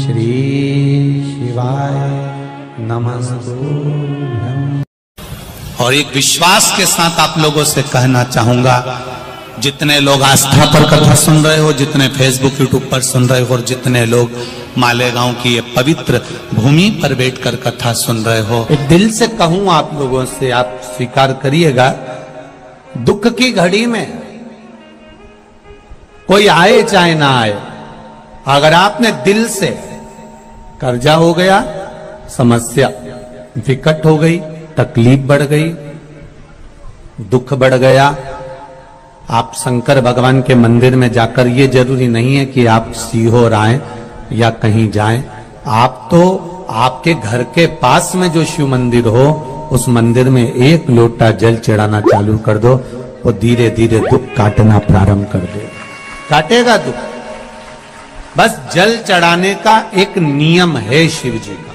श्री शिवाय नमस्तुभ्यं। और एक विश्वास के साथ आप लोगों से कहना चाहूंगा, जितने लोग आस्था पर कथा सुन रहे हो, जितने फेसबुक यूट्यूब पर सुन रहे हो, और जितने लोग मालेगांव की ये पवित्र भूमि पर बैठकर कथा सुन रहे हो, एक दिल से कहूं आप लोगों से, आप स्वीकार करिएगा, दुख की घड़ी में कोई आए चाहे ना आए, अगर आपने दिल से, कर्जा हो गया, समस्या विकट हो गई, तकलीफ बढ़ गई, दुख बढ़ गया, आप शंकर भगवान के मंदिर में जाकर, ये जरूरी नहीं है कि आप सीहोर आए या कहीं जाएं, आप तो आपके घर के पास में जो शिव मंदिर हो, उस मंदिर में एक लोटा जल चढ़ाना चालू कर दो, वो धीरे धीरे दुख काटना प्रारंभ कर दे, काटेगा दुख। बस जल चढ़ाने का एक नियम है शिव जी का।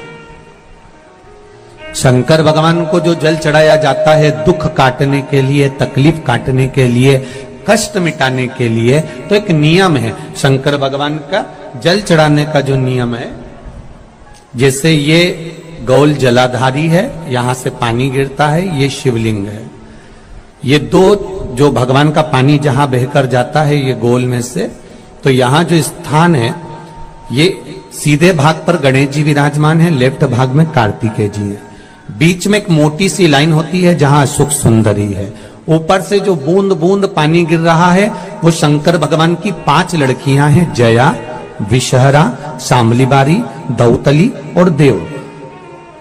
शंकर भगवान को जो जल चढ़ाया जाता है दुख काटने के लिए, तकलीफ काटने के लिए, कष्ट मिटाने के लिए, तो एक नियम है शंकर भगवान का जल चढ़ाने का जो नियम है। जैसे ये गौल जलाधारी है, यहां से पानी गिरता है, ये शिवलिंग है। ये दो जो भगवान का पानी जहां बहकर जाता है ये गोल में से, तो यहां जो स्थान है, ये सीधे भाग पर गणेश जी विराजमान है, लेफ्ट भाग में कार्तिकेय जी है, बीच में एक मोटी सी लाइन होती है जहां सुख सुंदरी है, ऊपर से जो बूंद बूंद पानी गिर रहा है वो शंकर भगवान की 5 लड़कियां हैं, जया, विषहरा, शामलीबारी, दौतली और देव।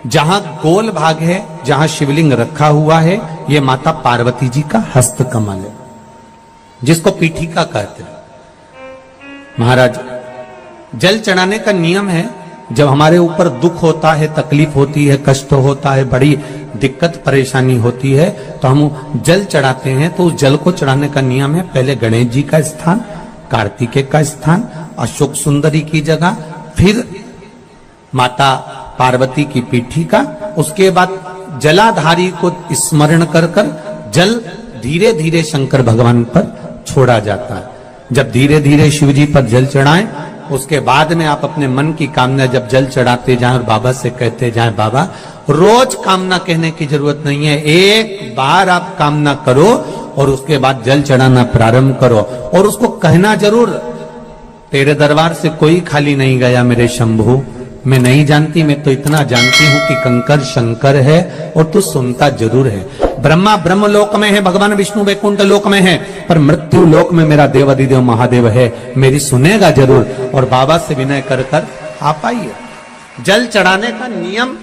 जहां गोल भाग है, जहां शिवलिंग रखा हुआ है, ये माता पार्वती जी का हस्त कमल है, जिसको पीठिका कहते हैं। महाराज, जल चढ़ाने का नियम है, जब हमारे ऊपर दुख होता है, तकलीफ होती है, कष्ट होता है, बड़ी दिक्कत परेशानी होती है, तो हम जल चढ़ाते हैं। तो उस जल को चढ़ाने का नियम है, पहले गणेश जी का स्थान, कार्तिकेय का स्थान, अशोक सुंदरी की जगह, फिर माता पार्वती की पीठिका, उसके बाद जलाधारी को स्मरण कर कर जल धीरे धीरे शंकर भगवान पर छोड़ा जाता है। जब धीरे धीरे शिव जी पर जल चढ़ाएं, उसके बाद में आप अपने मन की कामना जब जल चढ़ाते जाएं और बाबा से कहते जाएं, बाबा, रोज कामना कहने की जरूरत नहीं है, एक बार आप कामना करो और उसके बाद जल चढ़ाना प्रारंभ करो, और उसको कहना जरूर, तेरे दरबार से कोई खाली नहीं गया मेरे शंभू, मैं नहीं जानती, मैं तो इतना जानती हूं कि कंकर शंकर है और तू सुनता जरूर है। ब्रह्मा ब्रह्म लोक में है, भगवान विष्णु वैकुंठ लोक में है, पर मृत्यु लोक में मेरा देवाधिदेव महादेव है, मेरी सुनेगा जरूर। और बाबा से विनय कर कर आप आइए। जल चढ़ाने का नियम,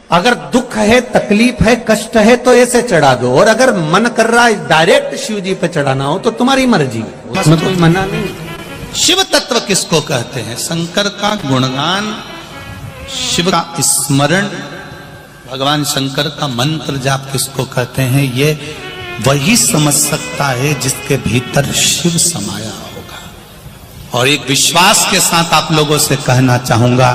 अगर दुख है, तकलीफ है, कष्ट है, तो ऐसे चढ़ा दो, और अगर मन कर रहा है डायरेक्ट शिव जी पे चढ़ाना हो तो तुम्हारी मर्जी है, उसमें कोई मना नहीं। शिव तत्व किसको कहते हैं? शंकर का गुणगान, शिव का स्मरण, भगवान शंकर का मंत्र जाप किसको कहते हैं? ये वही समझ सकता है जिसके भीतर शिव समाया होगा। और एक विश्वास के साथ आप लोगों से कहना चाहूंगा,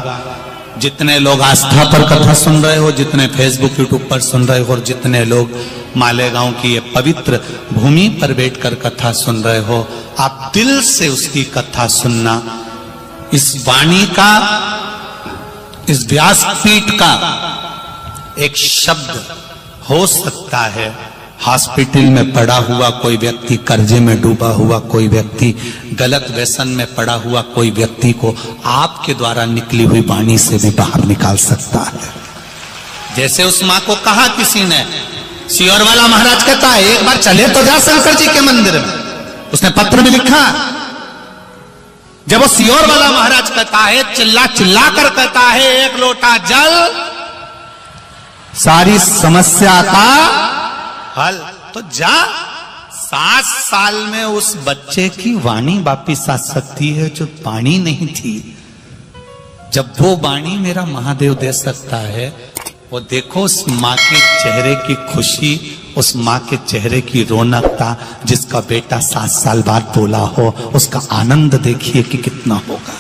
जितने लोग आस्था पर कथा सुन रहे हो, जितने फेसबुक यूट्यूब पर सुन रहे हो, और जितने लोग मालेगांव की ये पवित्र भूमि पर बैठकर कथा सुन रहे हो, आप दिल से उसकी कथा सुनना। इस वाणी का, इस व्यासपीठ का एक शब्द हो सकता है, हॉस्पिटल में पड़ा हुआ कोई व्यक्ति, कर्जे में डूबा हुआ कोई व्यक्ति, गलत व्यसन में पड़ा हुआ कोई व्यक्ति को आपके द्वारा निकली हुई वाणी से भी बाहर निकाल सकता है। जैसे उस मां को कहा किसी ने, सीहोर वाला महाराज कहता है, एक बार चले तो जा शंकर जी के मंदिर में, उसने पत्र भी लिखा। जब वो सीहोर वाला महाराज कहता है, चिल्ला चिल्ला कर कहता है, एक लोटा जल सारी समस्या का हल, तो जा। 7 साल में उस बच्चे की वाणी वापिस आ सकती है जो वाणी नहीं थी। जब वो वाणी मेरा महादेव दे सकता है, वो देखो उस माँ के चेहरे की खुशी, उस माँ के चेहरे की रौनकता, जिसका बेटा 7 साल बाद बोला हो, उसका आनंद देखिए कि कितना होगा,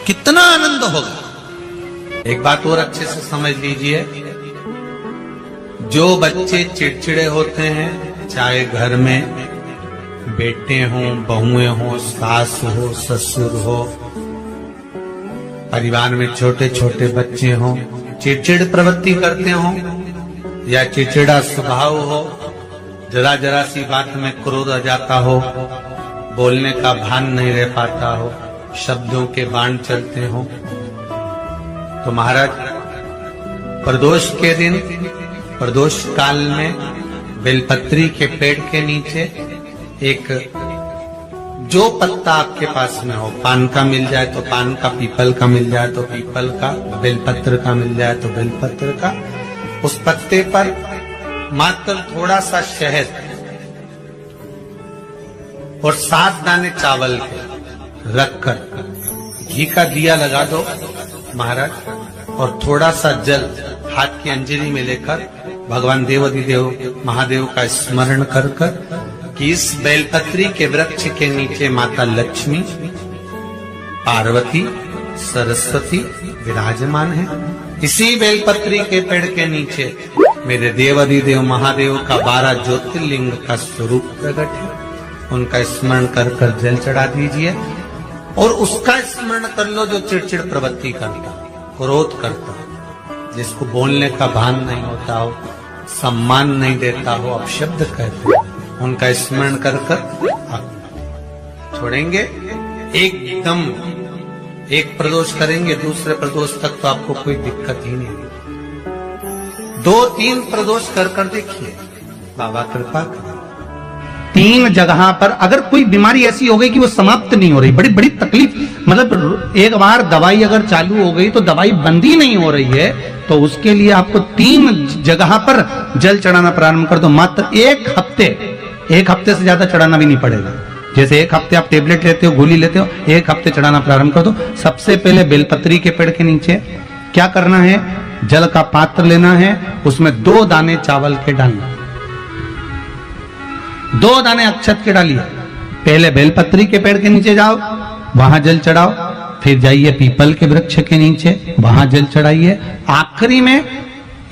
कितना आनंद होगा। एक बात और अच्छे से समझ लीजिए, जो बच्चे चिड़चिड़े होते हैं, चाहे घर में बेटे हों, बहुएं हों, सास हो, ससुर हो, परिवार में छोटे छोटे बच्चे हों, चिड़चिड़ प्रवृत्ति करते हों या चिड़चिड़ा स्वभाव हो, जरा जरा सी बात में क्रोध आ जाता हो, बोलने का भान नहीं रह पाता हो, शब्दों के बाण चलते हो, तो महाराज प्रदोष के दिन, प्रदोष काल में बेलपत्री के पेड़ के नीचे एक जो पत्ता आपके पास में हो, पान का मिल जाए तो पान का, पीपल का मिल जाए तो पीपल का, बेलपत्र का मिल जाए तो बेलपत्र का, उस पत्ते पर मात्र थोड़ा सा शहद और 7 दाने चावल के रखकर घी का दिया लगा दो महाराज, और थोड़ा सा जल हाथ की अंजलि में लेकर भगवान देवाधिदेव महादेव का स्मरण कर कि इस बेलपत्री के वृक्ष के नीचे माता लक्ष्मी, पार्वती, सरस्वती विराजमान है। इसी बेलपत्री के पेड़ के नीचे मेरे देवाधिदेव महादेव का 12 ज्योतिर्लिंग का स्वरूप प्रकट है। उनका स्मरण कर जल चढ़ा दीजिए और उसका स्मरण कर लो जो चिड़चिड़ प्रवृत्ति करता, क्रोध करता, जिसको बोलने का भान नहीं होता हो, सम्मान नहीं देता हो, अपशब्द कहते हो, उनका स्मरण कर छोड़ेंगे। एकदम एक प्रदोष करेंगे, दूसरे प्रदोष तक तो आपको कोई दिक्कत ही नहीं। 2-3 प्रदोष कर देखिए, बाबा कृपा करें। 3 जगह पर अगर कोई बीमारी ऐसी हो गई कि वो समाप्त नहीं हो रही, बड़ी बड़ी तकलीफ, मतलब एक बार दवाई अगर चालू हो गई तो दवाई बंद ही नहीं हो रही है, तो उसके लिए आपको 3 जगह पर जल चढ़ाना प्रारंभ कर दो। मात्र 1 हफ्ते से ज्यादा चढ़ाना भी नहीं पड़ेगा। जैसे 1 हफ्ते आप टेबलेट लेते हो, गोली लेते हो, 1 हफ्ते चढ़ाना प्रारंभ कर दो। सबसे पहले बेलपत्री के पेड़ के नीचे क्या करना है, जल का पात्र लेना है, उसमें 2 दाने चावल के डालना, 2 दाने अक्षत के डालिए। पहले बेलपत्री के पेड़ के नीचे जाओ, वहां जल चढ़ाओ, फिर जाइए पीपल के वृक्ष के नीचे, वहां जल चढ़ाइए। आखिरी में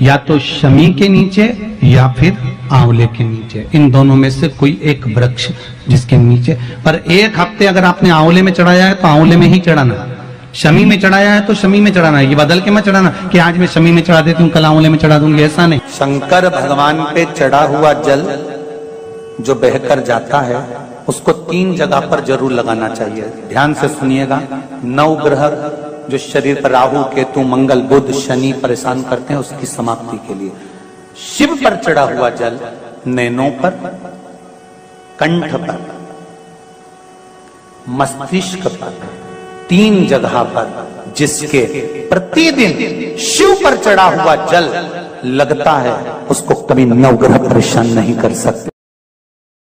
या तो शमी के नीचे या फिर आंवले के नीचे, इन दोनों में से कोई एक वृक्ष जिसके नीचे। पर 1 हफ्ते अगर आपने आंवले में चढ़ाया है तो आंवले में ही चढ़ाना, शमी में चढ़ाया है तो शमी में चढ़ाना है। ये बदल के मत चढ़ाना कि आज मैं शमी में चढ़ा देती हूँ, कल आंवले में चढ़ा दूंगी, ऐसा नहीं। शंकर भगवान पे चढ़ा हुआ जल जो बहकर जाता है उसको 3 जगह पर जरूर लगाना चाहिए। ध्यान से सुनिएगा। 9 ग्रह जो शरीर पर राहु, केतु, मंगल, बुध, शनि परेशान करते हैं, उसकी समाप्ति के लिए शिव पर चढ़ा हुआ जल नैनों पर, कंठ पर, मस्तिष्क पर, 3 जगह पर, जिसके प्रतिदिन शिव पर चढ़ा हुआ जल लगता है उसको कभी 9 ग्रह परेशान नहीं कर सकते।